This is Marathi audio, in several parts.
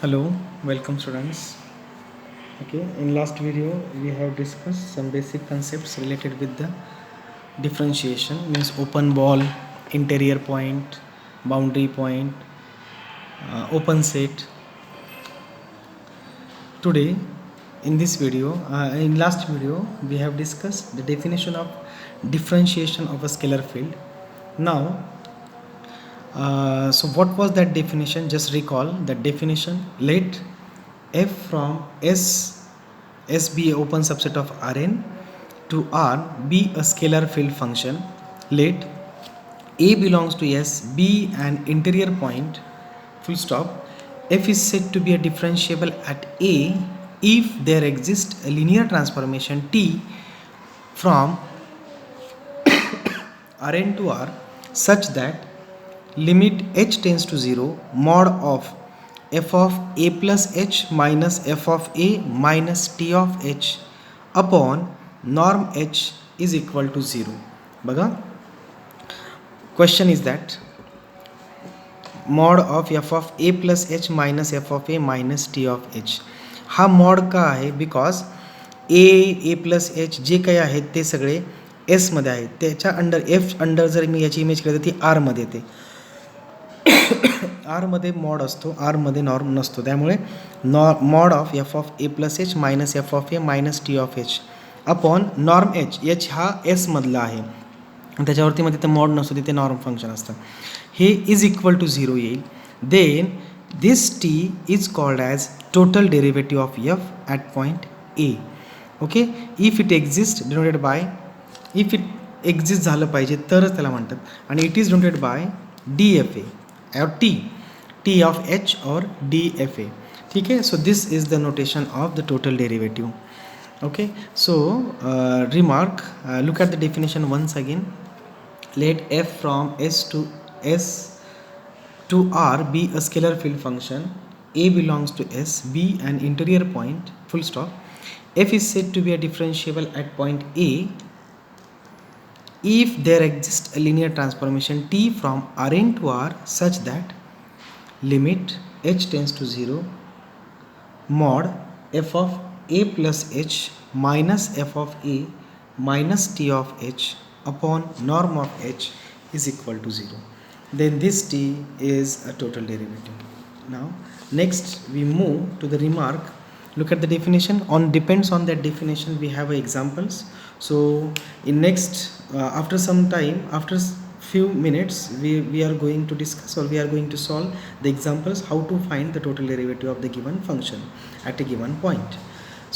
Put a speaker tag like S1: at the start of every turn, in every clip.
S1: Hello, welcome students. Okay, in last video we have discussed some basic concepts related with the differentiation, means open ball, interior point, boundary point, open set. Today in this video, in last video we have discussed the definition of differentiation of a scalar field. Now so what was that definition? Just recall that definition. Let f from S be an open subset of Rn to R be a scalar field function. Let A belongs to S be an interior point, full stop. F is said to be a differentiable at A if there exists a linear transformation T from Rn to R such that limit h tends to 0 mod of f of a plus h minus f of a minus t of h upon norm h is equal to 0. बघा, question is that mod of f of a plus h minus f of a minus t of h. हा mod का आहे? बिकॉज a प्लस h जे काही आहेत ते सगळे s मध्ये आहेत. त्याच्या अंडर f अंडर जर मी याची इमेज केली तर ती r मध्ये येते. आर मध्ये मॉड असतो, आर मध्ये नॉर्म नसतो. त्यामुळे mod of F of A plus H minus F of A minus T of H upon norm H. H हा एस मधला आहे, त्याच्यावरती मध्ये ते मॉड नसतो, तिथे नॉर्म फंक्शन असतं. हे इज इक्वल टू 0 येईल. Then this T is called as total derivative of F at point A. Okay, if it exist denoted by, if it exist झालं पाहिजे तरच त्याला म्हणतात. आणि it is denoted by D F A or t of h or dfa. ठीक है, so this is the notation of the total derivative. Okay, so remark, look at the definition once again. Let f from s to r be a scalar field function. A belongs to s, b an interior point, full stop. F is said to be a differentiable at point a if there exists a linear transformation T from Rn to R such that limit h tends to 0 mod f of a plus h minus f of a minus t of h upon norm of h is equal to 0. Then this t is a total derivative. Now next we move to the remark. Look at the definition. On depends on that definition we have examples. So in next after some time, after few minutes, we are going to discuss or we are going to solve the examples how to find the total derivative of the given function at a given point.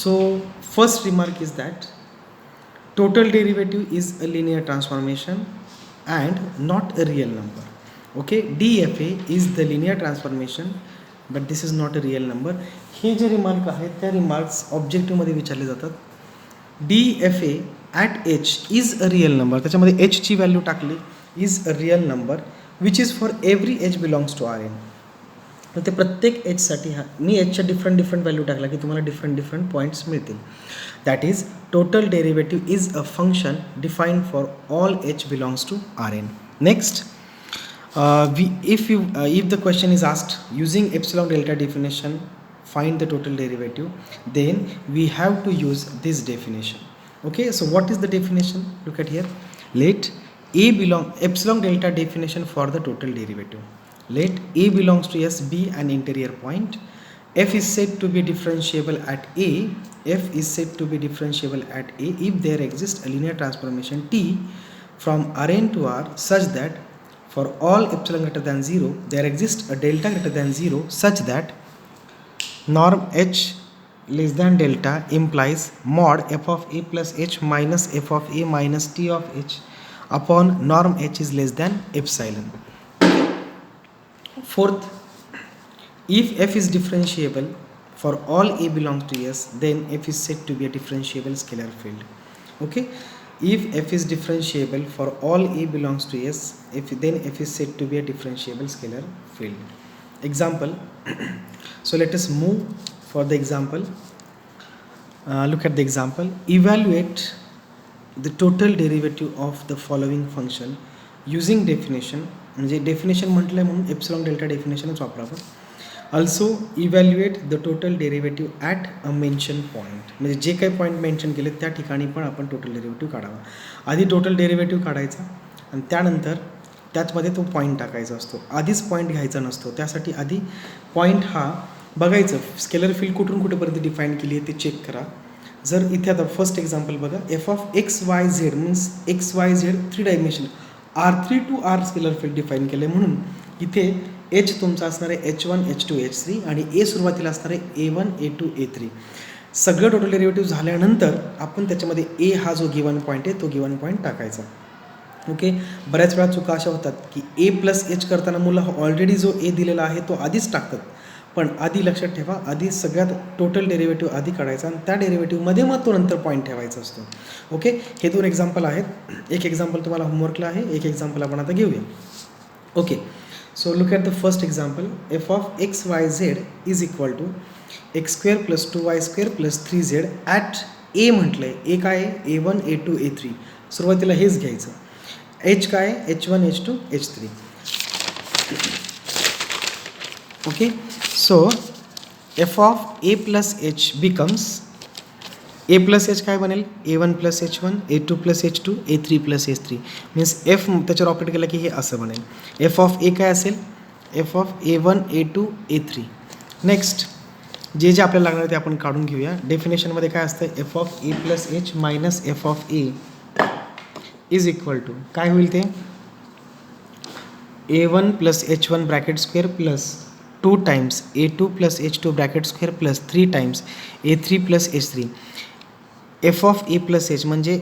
S1: So first remark is that total derivative is a linear transformation and not a real number. Okay, dfa is the linear transformation but this is not a real number. हे जे रिमार्क आहेत त्या रिमार्क्स ऑब्जेक्टिव्हमध्ये विचारले जातात. dfa at h is a real number, त्याच्यामध्ये h ची व्हॅल्यू टाकली, is a real number which is for every h belongs to Rn. तर ते प्रत्येक h साठी मी h च्या डिफरंट व्हॅल्यू टाकला की तुम्हाला डिफरंट पॉईंट्स मिळतील. That is total derivative is a function defined for all h belongs to Rn. Next, if the question is asked using epsilon delta definition find the total derivative, then we have to use this definition. Okay, so what is the definition? Look at here. Let a belong, epsilon delta definition for the total derivative. Let a belongs to s be an interior point. F is said to be differentiable at a. F is said to be differentiable at a if there exists a linear transformation t from Rn to R such that for all epsilon greater than 0 there exists a delta greater than 0 such that norm h less than delta implies mod f of a plus h minus f of a minus t of h upon norm h is less than epsilon. Fourth, if f is differentiable for all a belongs to s then f is said to be a differentiable scalar field. Okay, if f is differentiable for all a belongs to s, then f is said to be a differentiable scalar field. Example. So let us move for the example. Look at the example. Evaluate the total derivative of the following function using definition. म्हणजे डेफिनेशन म्हटलं म्हणून एप्सिलॉन डेल्टा डेफिनेशनच वापरावं. Also evaluate the total derivative at a mention point, म्हणजे जे काही पॉईंट मेन्शन केले त्या ठिकाणी पण आपण टोटल डेरिव्हेटिव्ह काढावा. आधी टोटल डेरिव्हेटिव्ह काढायचा आणि त्यानंतर त्याचमध्ये तो पॉईंट टाकायचा असतो. आधीच पॉईंट घ्यायचा नसतो. त्यासाठी आधी पॉईंट हा बघायचं, स्केलर फील्ड कुठून कुठेपर्यंत डिफाईन केली आहे ते चेक करा. जर इथे आता फर्स्ट एक्झाम्पल बघा, F of X Y Z means x Y Z 3 dimension R3 to R scalar field define केले, म्हणून इथे एच तुमचा असणार आहे H1 H2 H3 आणि ए सुरुवातीला असणार आहे A1 A2 A3. सगळं टोटल डेरिव्हेटिव्ह झाल्यानंतर आपण त्याच्यामध्ये ए हा जो गिवन पॉईंट आहे तो गिवन पॉईंट टाकायचा. ओके, बऱ्याच वेळा चुका अशा होतात की ए प्लस एच करताना मुलं ऑलरेडी जो ए दिलेला आहे तो आधीच टाकतात. पण आधी लक्षात ठेवा, आधी सगळ्यात टोटल डेरिव्हेटिव्ह आधी काढायचा आणि त्या डेरिव्हेटिव्हमध्ये मग तो नंतर पॉईंट ठेवायचा असतो. ओके, हे 2 एक्झाम्पल आहेत. एक एक्झाम्पल तुम्हाला होमवर्कला आहे, एक एक्झाम्पल आपण आता घेऊया. Okay, so look at the first example. F of X Y Z is equal to X square plus 2y² plus 3z at A म्हटलं आहे. ए काय आहे? A1 A2 A3. सुरुवातीला हेच घ्यायचं. एच काय आहे? H1 H2 H3. Okay, so F of A plus H becomes, A plus H काय बनेल? A1 plus H1 A2 plus H2 A3 plus H3. Means F त्याच्यावर ऑपरेट केलं की हे असं बनेल. एफ ऑफ ए काय असेल? F of A1 A2 A3. Next जे जे आपल्याला लागणार ते आपण काढून घेऊया. डेफिनेशनमध्ये काय असतं? F of A plus H minus F of A is equal to काय होईल ते? A1 plus H1 bracket square plus 2 times A2 plus H2 bracket square plus 3 times A3 plus H3. F of A plus H म्हणजे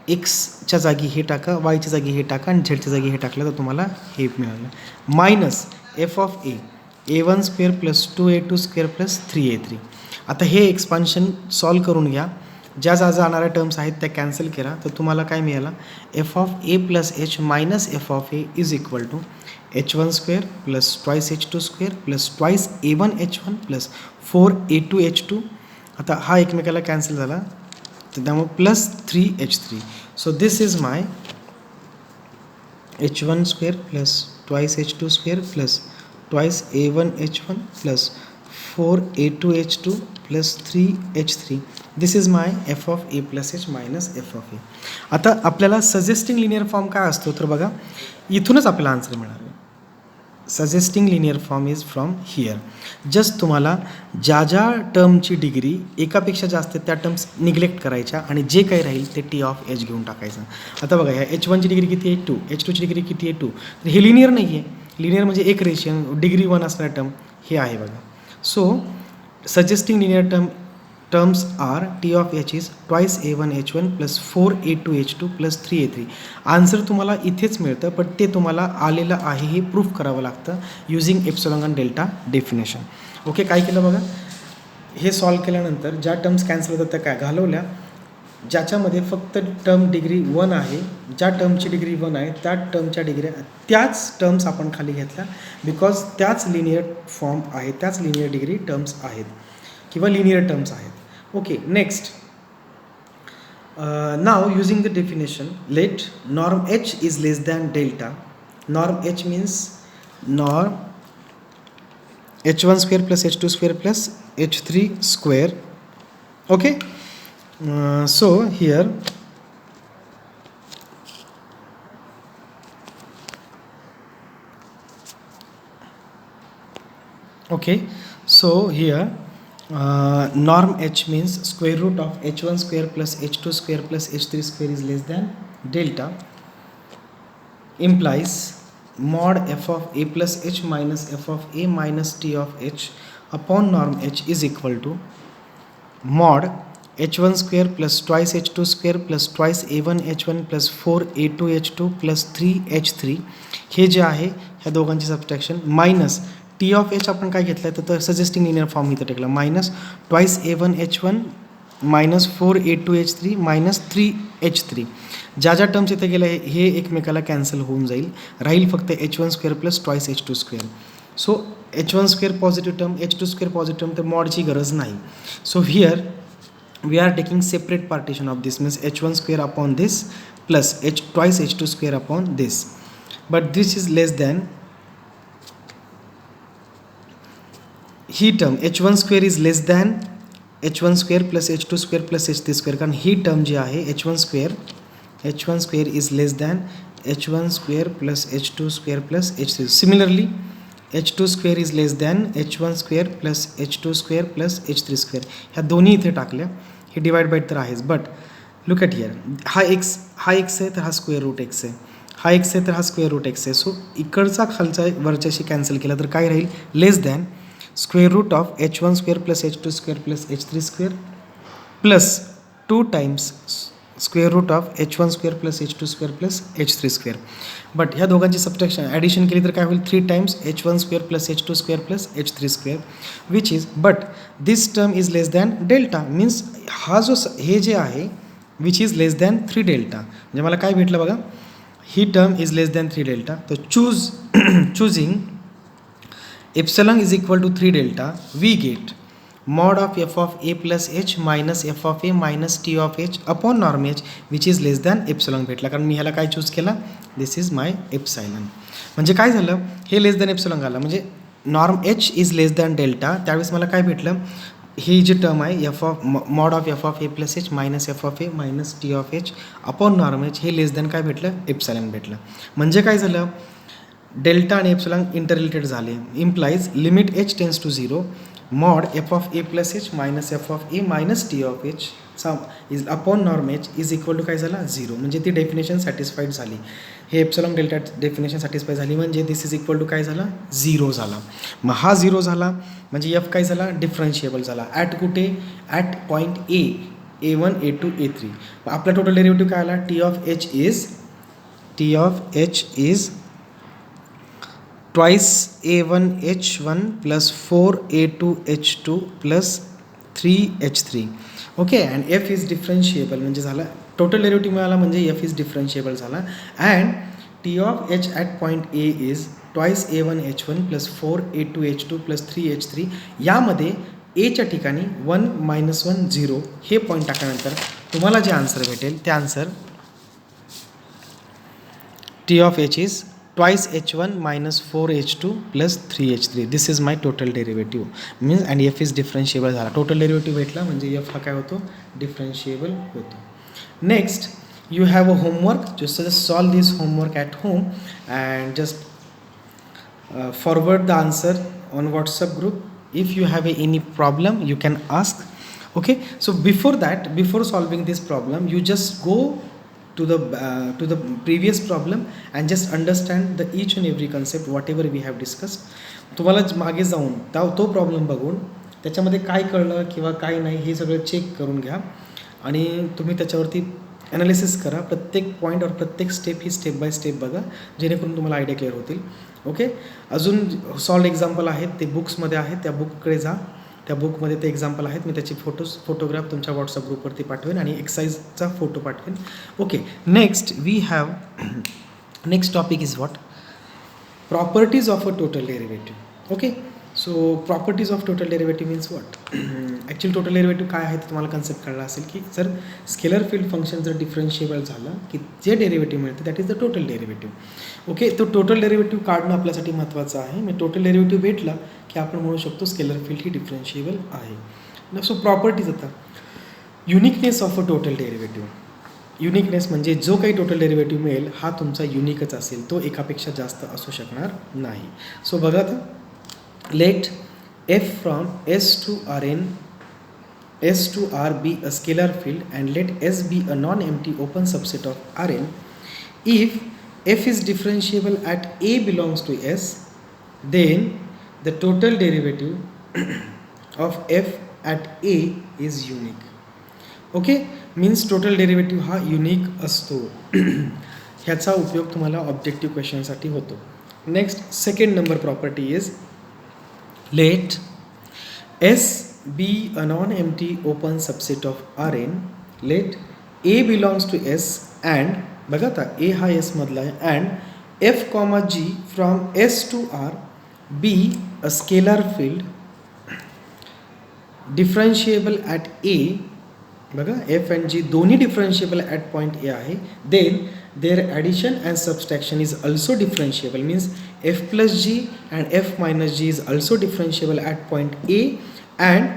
S1: एक्सच्या जागी हे टाका, वायच्या जागी हे टाका आणि झेडच्या जागी हे टाकलं तर तुम्हाला हे मिळालं. Minus F of A A1 square plus 2A2 square plus 3A3. आता हे एक्सपान्शन सॉल्व करून घ्या. ज्या जाणाऱ्या टर्म्स आहेत त्या कॅन्सल करा तर तुम्हाला काय मिळालं? F of A plus H minus F of A is equal to H1 square plus twice H2 square plus twice A1 H1 plus 4A2 H2. आता हा एकमेकाला कॅन्सल झाला तर त्यामुळे plus 3H3. So this is my H1 square plus twice H2 square plus twice A1 H1 plus 4A2 H2 plus 3H3. This is my F of A plus H minus F of A. आता आपल्याला सजेस्टिंग लिनियर फॉर्म काय असतो तर बघा इथूनच आपल्याला आन्सर मिळणार आहे. Suggesting linear form is from here. Just तुम्हाला ज्या ज्या टर्मची डिग्री एकापेक्षा जास्त त्या टर्म्स निग्लेक्ट करायच्या आणि जे काही राहील ते टी ऑफ एच घेऊन टाकायचं. आता बघा ह्या H1ची डिग्री किती आहे? 2. H2ची डिग्री किती आहे? 2. तर हे लिनियर नाही आहे. लिनियर म्हणजे एक रेशियन डिग्री 1 असणारं टर्म हे आहे बघा. So suggesting linear terms are T of H is twice A1 H1 plus 4A2 H2 plus 3A3. Answer तुम्हाला इथेच मिळतं पण ते तुम्हाला आलेलं आहे हे प्रूफ करावं लागतं युझिंग एप्सिलॉन आणि डेल्टा डेफिनेशन. ओके, काय केलं बघा, हे सॉल्व केल्यानंतर ज्या टर्म्स कॅन्सल होतात त्या काय घालवल्या, ज्याच्यामध्ये फक्त टर्म डिग्री 1 आहे, ज्या टर्मची डिग्री 1 आहे त्या टर्मच्या डिग्री त्याच टर्म्स आपण खाली घेतल्या बिकॉज त्याच लिनियर फॉर्म आहे, त्याच लिनियर डिग्री टर्म्स आहेत किंवा लिनियर टर्म्स आहेत. Okay, next now using the definition let norm H is less than delta. Norm H means norm H1 square plus H2 square plus H3 square. Okay, so here okay, so here norm h means square root of H1 square plus H2 square plus H3 square is less than delta, implies mod f of a plus h minus f of a minus t of h upon norm h is equal to mod H1 square plus twice H2 square plus twice A1 H1 plus 4A2 H2 plus 3H3. हे जे आहे ह्या दोघांची subtraction minus T of H आपण काय घेतलं आहे तर सजेस्टिंग लिनियर फॉर्म इथं टेकला minus twice A1 H1 minus 4A2 H3 minus 3H3. ज्या ज्या टर्म्स इथे गेल्या हे एकमेकाला कॅन्सल होऊन जाईल, राहील फक्त H1 square plus twice H2 square. So H1 square positive term H2 square positive term तर मॉडची गरज नाही. So here we are taking separate partition of this means H1 square upon this plus twice H2 square upon this, but this is less than he term h1 square is less than h1 square plus h2 square plus h3 square, कारण ही टर्म जी आहे h1 square is less than h1 square plus h2 square plus h3. Similarly h2 square is less than h1 square plus h2 square plus h3 square. ह्या दोन्ही इथे टाकल्या, हे डिवाइड बाय तर आहेच, बट लुक ॲट हियर, हा एक्स आहे तर हा स्क्वेअर रूट एक्स आहे, हा एक्स आहे तर हा स्क्वेअर रूट एक्स आहे. सो इकडचा खालचा वरच्याशी कॅन्सल केला तर काय राहील, less than square root of h1 square plus h2 square plus h3 square plus 2 times square root of h1 square plus h2 square plus h3 square. But ह्या दोघांची सबट्रॅक्शन ॲडिशन केली तर काय होईल, 3 times h1 square plus h2 square plus h3 square, which is, but this term is less than delta, means हा जो हे जे आहे which is less than 3 delta. म्हणजे मला काय भेटलं बघा, ही term is less than 3 delta. तर choosing epsilon is equal to 3 delta, we get mod of f of a plus h minus f of a minus t of h upon norm h which is less than epsilon भेटला, कारण मी ह्याला काय चूज केला, दिस इज माय एप्सायलन. म्हणजे काय झालं, हे लेस दॅन एप्सिलॉन आलं, म्हणजे norm h is less than delta. त्यावेळेस मला काय भेटलं, ही जी टर्म आहे F of mod of F of A plus H minus F of A minus T of H upon norm H, हे लेस दॅन काय भेटलं, एप्सायलन भेटलं. म्हणजे काय झालं, डेल्टा आणि एप्सिलॉन इंटररिलेटेड झाले. Implies limit H tends to 0 mod F of A plus H minus F of A minus T of H is upon norm H is equal to काय झाला, 0. म्हणजे ती डेफिनेशन सॅटिस्फाईड झाली. हे एप्सिलॉन डेल्टा डेफिनेशन सॅटिस्फाय झाली, म्हणजे दिस इज इक्वल टू काय झाला, 0 झाला. मग हा 0 झाला म्हणजे एफ काय झाला, डिफरन्शिएबल झाला. ॲट कुठे, at point A1 A2 A3. आपला टोटल डेरिव्हेटिव्ह काय आला, T of H is twice a1 h1 plus 4 a2 h2 plus 3 h3. Okay, and F is differentiable, म्हणजे झाला टोटल डेरिव्हेटिव्ह मिळाला, म्हणजे एफ इज डिफरन्शिएबल झाला. And T of H at point A is twice a1 h1 plus 4 a2 h2 plus 3 h3. यामध्ये एच्या ठिकाणी 1 -1 0 हे पॉईंट टाकल्यानंतर तुम्हाला जे आन्सर भेटेल ते answer T of H is twice h1 minus 4h2 plus 3h3. This is my total derivative, means and F is differentiable झाला. टोटल डेरिव्हेटिव्ह भेटला म्हणजे एफ हा काय होतो, डिफरन्शिएबल होतो. Next you have a homework, just solve this homework at home and just forward the answer on WhatsApp group. If you have any problem you can ask. Okay, so before solving this problem, you just go to the previous problem and just understand the each and every concept whatever we have discussed. तुम्हाला मागे जाऊन तो प्रॉब्लेम बघून त्याच्यामध्ये काय कळलं किंवा काय नाही हे सगळं चेक करून घ्या आणि तुम्ही त्याच्यावरती ॲनालिसिस करा. प्रत्येक पॉईंट और प्रत्येक step he step by step बघा, जेणेकरून तुम्हाला आयडिया क्लिअर होतील. ओके, अजून सॉल्ड एक्झाम्पल आहेत ते बुक्समध्ये आहेत, त्या बुककडे जा, त्या बुकमध्ये ते एक्झाम्पल आहेत. मी त्याचे फोटोग्राफ तुमच्या व्हॉट्सअप ग्रुपवरती पाठवेन आणि एक्सरसाइजचा फोटो पाठवेन. Okay, next we have next topic is what, properties of a total derivative. Okay, so properties of total derivative means what, actually total derivative काय आहे ते तुम्हाला कन्सेप्ट कळला असेल की जर स्केलर फील्ड फंक्शन जर डिफरन्शिएबल झालं की जे डेरिव्हेटिव्ह मिळतं that is the total derivative. Okay, तो टोटल डेरिव्हेटिव्ह काढणं आपल्यासाठी महत्त्वाचं आहे. मी टोटल डेरिव्हेटिव्ह भेटला की आपण म्हणू शकतो स्केलर फील्ड ही डिफरन्शिएबल आहे. सो प्रॉपर्टीज, आता uniqueness of a total derivative. Uniqueness म्हणजे जो काही टोटल डेरिव्हेटिव्ह मिळेल हा तुमचा युनिकच असेल, तो एकापेक्षा जास्त असू शकणार नाही. सो बघा आता, let f from S to Rn S to R be a scalar field and let S be a non-empty open subset of Rn. If f is differentiable at A belongs to S, then the total derivative of f at A is unique. Okay, means total derivative हा युनिक असतो. ह्याचा उपयोग तुम्हाला ऑब्जेक्टिव्ह क्वेश्चनसाठी होतो. Next second number property is let S be a non-empty open subset of Rn. let A belongs to S and बघा आता A हा S मधला आहे and F, G from S to R be a scalar field differentiable at A. बघा F and G दोन्ही differentiable at point A आहे. then their addition and subtraction is also differentiable, means f plus g and f minus g is also differentiable at point A, and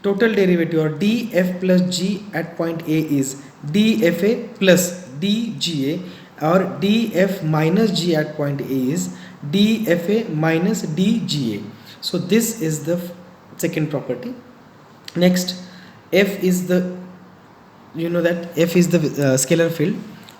S1: total derivative or df plus g at point A is dfa plus dga, or df minus g at point A is dfa minus dga. So this is the second property. Next, f is the, you know that f is the scalar field,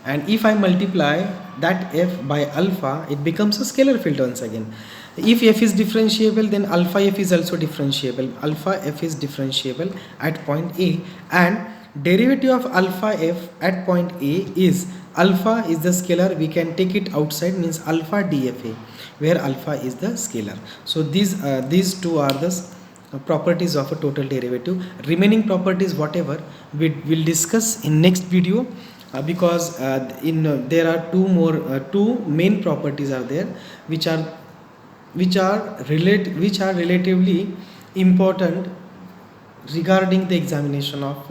S1: and if I multiply that f by alpha, it becomes a scalar field once again. If f is differentiable, then alpha f is also differentiable. Alpha f is differentiable at point A, and derivative of alpha f at point A is alpha is the scalar, we can take it outside, means alpha dfa, where alpha is the scalar. So these two are the properties of a total derivative. Remaining properties whatever we will discuss in next video, because there are two main properties are there, which are relatively important regarding the examination of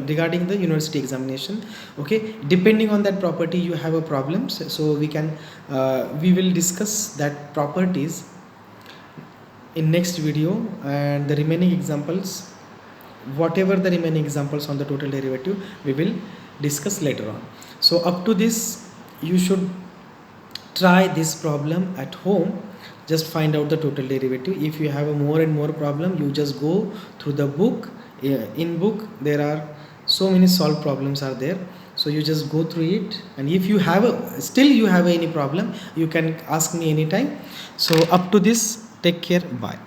S1: regarding the university examination. Okay, depending on that property you have a problem, so we will discuss that properties in next video, and the remaining examples, whatever the remaining examples on the total derivative, we will discuss later on. So up to this, you should try this problem at home. Just find out the total derivative. If you have a more and more problem, you just go through the book. In book there are so many solved problems are there, so you just go through it, and if you have still you have any problem, you can ask me anytime. So up to this, take care, bye.